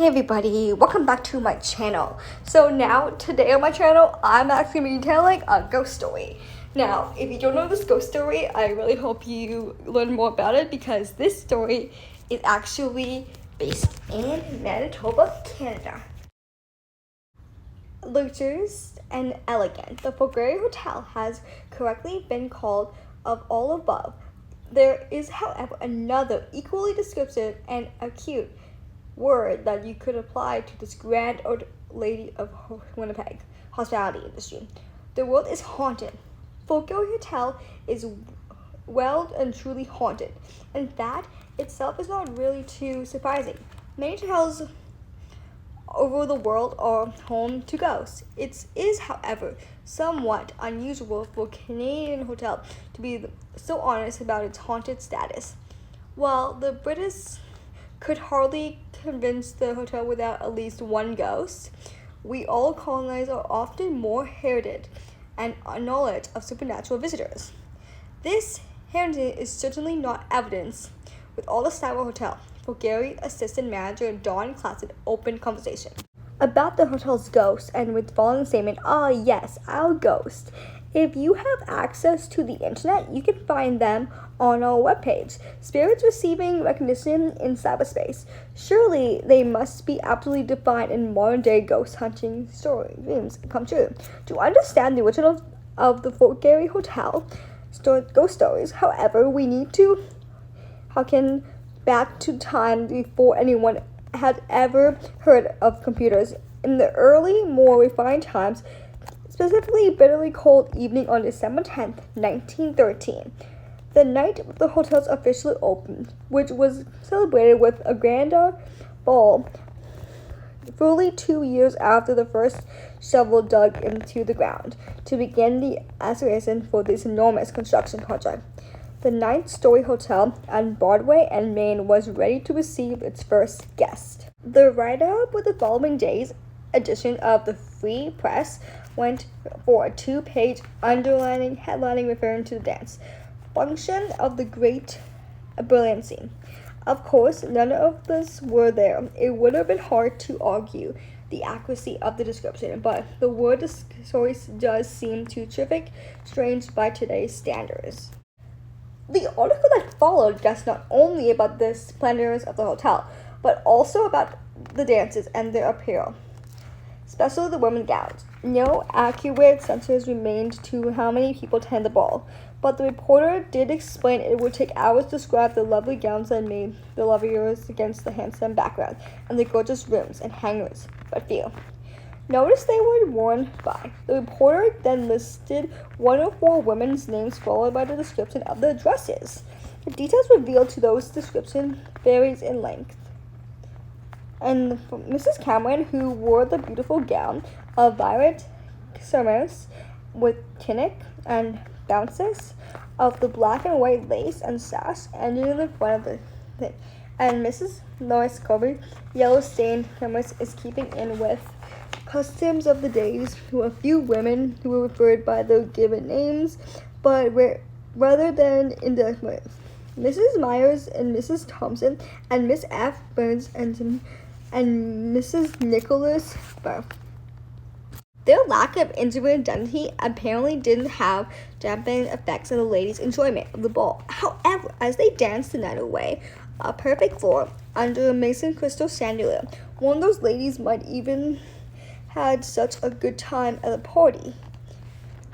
everybody, welcome back to my channel. So now, today on my channel, I'm actually going to be telling a ghost story. Now, if you don't know this ghost story, I really hope you learn more about it because this story is actually based in Manitoba, Canada. Luxurious and elegant, the Garry Hotel has correctly been called of all above. There is, however, another equally descriptive and acute word that you could apply to this grand old lady of Winnipeg hospitality industry. The world is haunted. Garry Hotel is well and truly haunted, and that itself is not really too surprising. Many hotels over the world are home to ghosts. It is, however, somewhat unusual for a Canadian hotel to be so honest about its haunted status. While the British could hardly convince the hotel without at least one ghost, we all colonized are often more heritage and knowledge of supernatural visitors. This heritage is certainly not evidence with all the staff of the hotel. For Garry, assistant manager Don Classen opened conversation about the hotel's ghost and with the following statement, yes, our ghost. If you have access to the internet, you can find them on our webpage. Spirits receiving recognition in cyberspace. Surely they must be absolutely defined in modern-day ghost hunting dreams come true. To understand the original of the Garry Hotel ghost stories, however, we need to harken back to time before anyone had ever heard of computers. In the early, more refined times, specifically bitterly cold evening on December 10th, 1913, the night the hotels officially opened, which was celebrated with a grander ball fully 2 years after the first shovel dug into the ground to begin the excavation for this enormous construction project. The 9-story hotel on Broadway and Main was ready to receive its first guest. The write-up with the following day's edition of the Free Press went for a 2-page headlining referring to the dance function of the great brilliancy. Of course, none of us were there. It would have been hard to argue the accuracy of the description, but the word story does seem too terrific, strange by today's standards. The article that followed guessed not only about the splendors of the hotel, but also about the dances and their apparel, especially the women's gowns. No accurate census remained to how many people attended the ball, but the reporter did explain it would take hours to describe the lovely gowns that made the loveliers against the handsome background, and the gorgeous rooms and hangers, but few. Notice they were worn by. The reporter then listed 1 or 4 women's names followed by the description of the dresses. The details revealed to those descriptions varies in length. And Mrs. Cameron, who wore the beautiful gown of violet sumers with tunic and bounces of the black and white lace and sash ending in the front of the thing. And Mrs. Lois Colby, yellow stained cameras is keeping in with customs of the days, who a few women who were referred by their given names, but rather than indefinite. Mrs. Myers and Mrs. Thompson and Miss F. Burns and Mrs. Nicholas Barth. Their lack of intimate identity apparently didn't have dampening effects on the ladies' enjoyment of the ball. However, as they danced the night away, a perfect floor under a mason crystal chandelier, one of those ladies might even had such a good time at the party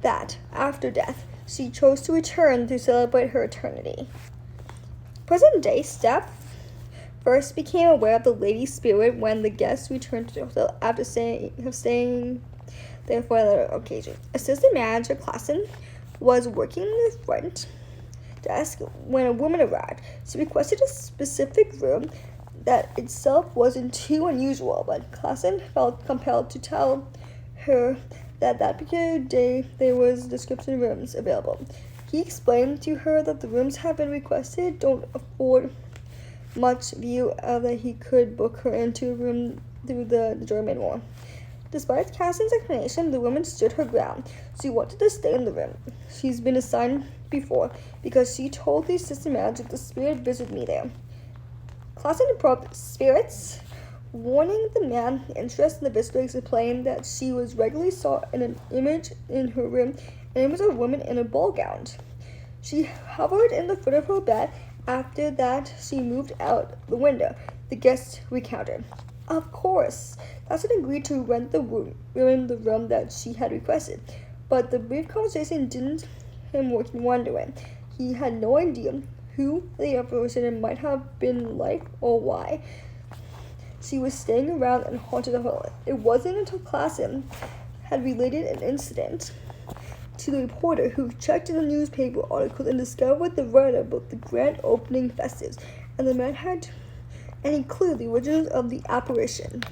that, after death, she chose to return to celebrate her eternity. Present-day Steph first became aware of the lady's spirit when the guests returned to the hotel after staying there for another occasion. Assistant manager Classen was working in the front desk when a woman arrived. She requested a specific room that itself wasn't too unusual, but Classen felt compelled to tell her that particular day there was description rooms available. He explained to her that the rooms had been requested don't afford much view that he could book her into a room through the German War. Despite Cassin's explanation, the woman stood her ground. She wanted to stay in the room. She's been assigned before because she told the assistant manager the spirit visited me there. Classen probed spirits Warning the man interested in the visitor, explained that she was regularly saw an image in her room, and it was a woman in a ball gown. She hovered in the foot of her bed. After that, she moved out the window, the guest recounted. Of course, Dawson agreed to rent the room that she had requested, but the brief conversation didn't him wondering. He had no idea who the other person might have been like or why she was staying around and haunted the hotel. It wasn't until Klassen had related an incident to the reporter who checked in the newspaper articles and discovered the writer about the grand opening festives, and the man had included the originals of the apparition.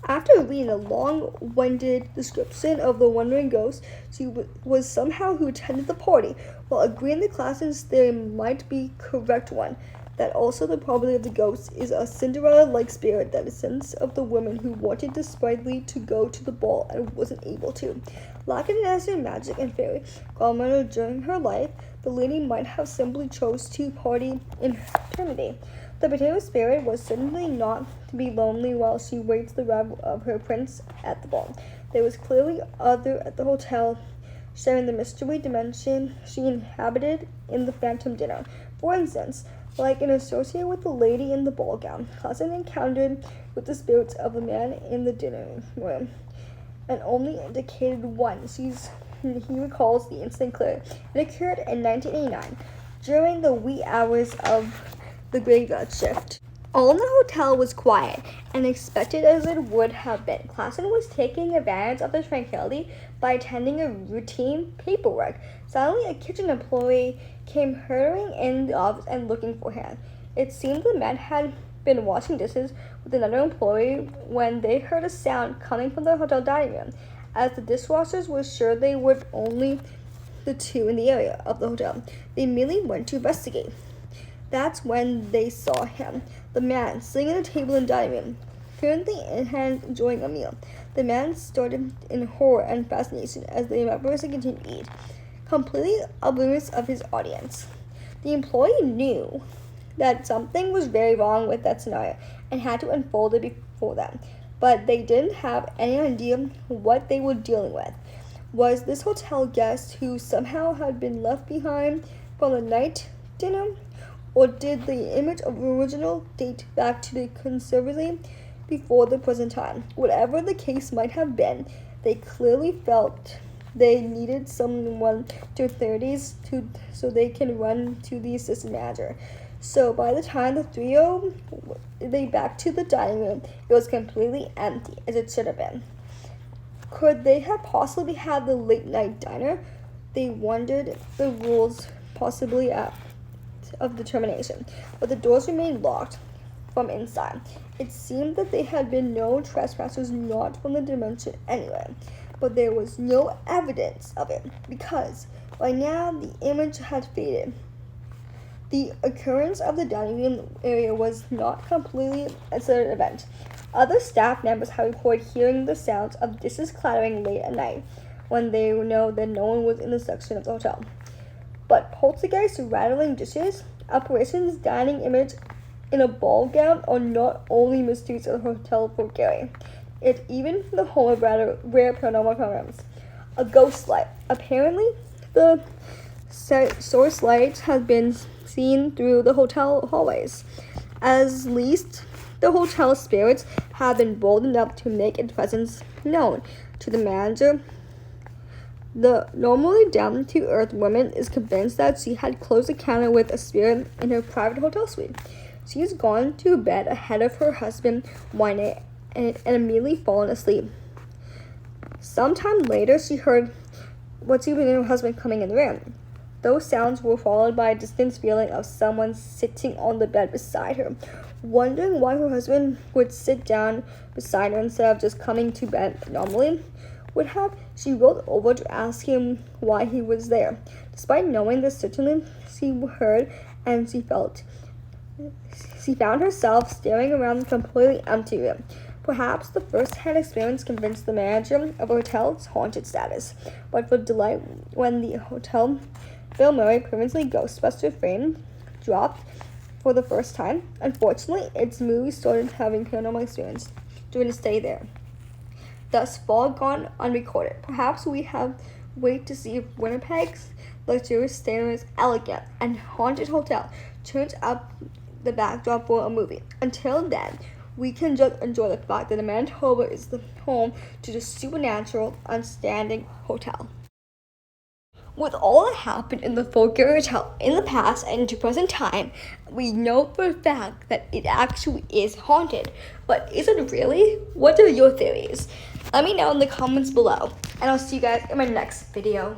After reading a long-winded description of the wandering ghost, she was somehow who attended the party, while agreeing that Klassen's theory might be correct one, that also the probability of the ghost is a Cinderella-like spirit that descends of the woman who wanted desperately to go to the ball and wasn't able to. Lacking as her magic and fairy godmother during her life, the lady might have simply chose to party in eternity. The potato spirit was certainly not to be lonely while she waits the arrival of her prince at the ball. There was clearly other at the hotel, sharing the mystery dimension she inhabited in the phantom dinner. For instance, like an associate with the lady in the ball gown, Klassen encountered with the spirits of the man in the dinner room, and only indicated one. He recalls the incident clearly. It occurred in 1989, during the wee hours of the graveyard shift. All in the hotel was quiet and expected as it would have been. Klassen was taking advantage of the tranquility by attending a routine paperwork. Suddenly, a kitchen employee came hurrying in the office and looking for him. It seemed the man had been washing dishes with another employee when they heard a sound coming from the hotel dining room. As the dishwashers were sure they were only the two in the area of the hotel, they immediately went to investigate. That's when they saw him, the man sitting at a table in the dining room, currently in hand enjoying a meal. The man started in horror and fascination as the person continued to eat, completely oblivious of his audience. The employee knew that something was very wrong with that scenario and had to unfold it before them, but they didn't have any idea what they were dealing with. Was this hotel guest who somehow had been left behind from the night dinner? Or did the image of the original date back to the considerably before the present time? Whatever the case might have been, they clearly felt they needed someone to authorities so they can run to the assistant manager. So by the time the trio they back to the dining room, it was completely empty, as it should have been. Could they have possibly had the late night diner? They wondered the rules possibly of determination, but the doors remained locked from inside. It seemed that there had been no trespassers not from the dimension anyway, but there was no evidence of it because by now the image had faded. The occurrence of the dining room area was not completely an isolated event. Other staff members have reported hearing the sounds of dishes clattering late at night when they know that no one was in the section of the hotel. But poltergeists rattling dishes, apparitions, dining image in a ball gown are not only mysteries of the hotel for Garry. It's even the home of rather rare paranormal programs. A ghost light. Apparently, the source light has been seen through the hotel hallways. As least the hotel spirits have been bold enough to make its presence known to the manager. The normally down-to-earth woman is convinced that she had close encounter with a spirit in her private hotel suite. She has gone to bed ahead of her husband one night and immediately fallen asleep. Sometime later, she heard what she believed her husband coming in the room. Those sounds were followed by a distant feeling of someone sitting on the bed beside her. Wondering why her husband would sit down beside her instead of just coming to bed normally, she rolled over to ask him why he was there. Despite knowing this certainly she heard and she found herself staring around the completely empty room. Perhaps the first-hand experience convinced the manager of a hotel's haunted status, but for delight when the hotel Bill Murray previously Ghostbuster frame dropped for the first time. Unfortunately, its movie started having paranormal experience during the stay there, thus far gone unrecorded. Perhaps we have wait to see if Winnipeg's luxurious, stainless, elegant, and haunted hotel turns up the backdrop for a movie. Until then, we can just enjoy the fact that Manitoba is the home to the supernatural, outstanding hotel. With all that happened in the Fort Garry Hotel in the past and into present time, we know for a fact that it actually is haunted. But is it really? What are your theories? Let me know in the comments below, and I'll see you guys in my next video.